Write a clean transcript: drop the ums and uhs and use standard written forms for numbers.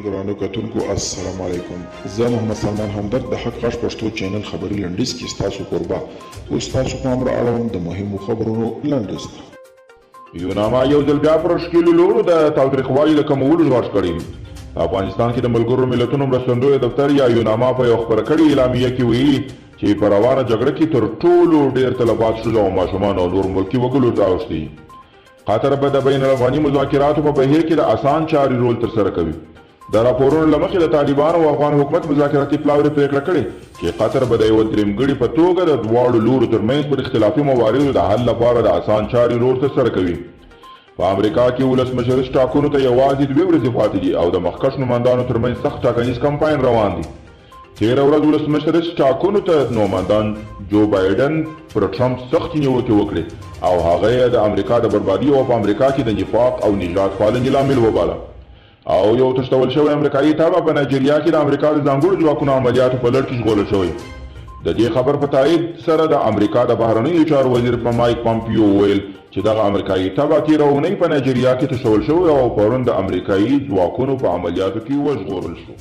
ګرانو کتونکو السلام علیکم. زه محمد سلمان همدرد د حق غږ پښتو چینل خبري لنډیز کې ستاسو قربا اوس تاسو پام را اړوم د مهمو خبرونو لنډیز ته. یوناما یو ځل بیا پر ښکېلو لورو د تاوتریخوالي د کمولو ژغورش کړی. په افغانستان کې د ملګرو ملتونو مرستندوی دفتر یا یوناما په یو خپره کړې اعلامیه کې ویلي چې په روانه جګړه کې تر ټولو ډېر طلبات ښځو او ماشومان او نور ملکي وګړو ته اوښتي. قطر به د بین الافغاني مذاکراتو په بهیر کې د اسان چارې رول ترسره کوي. د راپورونو له مخې د طالبانو او افغان حکومت مذاکراتي پلاوري پرېکړه کړې چې قطر به د یوه درېمګړي په توګه د دواړو لورو ترمنځ پر اختلافي مواردو د حل لپاره د اسان چارې رول ترسره کوي. په امریکا کې ولسمشریز ټاکنو ته یوازې 2 ورځې پاتې دي او د مخکښ نوماندانو ترمنځ سخت ټاکنیز کمپاین روان دی. تېره ورځ ولسمشریز ټاکنو ته نوماندان جو بایډن پر ټرمپ سختې نیوکې وکړې او هغه یې د امریکا د بربادي او په امریکا کې د نفاق او نژاد پالنې لامل وباله. او یو تښتول شوی امریکایي تابع په نایجیریا کې د امریکا د ځانګړو ځواکونو عملیاتو په لړ کې ژغورل شوی. د دې خبر په تایید سره د امریکا د بهرنیو چارو وزیر په مایک پامپیو وویل چې دغه امریکایي تابع تېره اونۍ په نایجیریا کې تښتول شوی او پرون د امریکایي ځواکونو په عملیاتو کې وژغورل شو.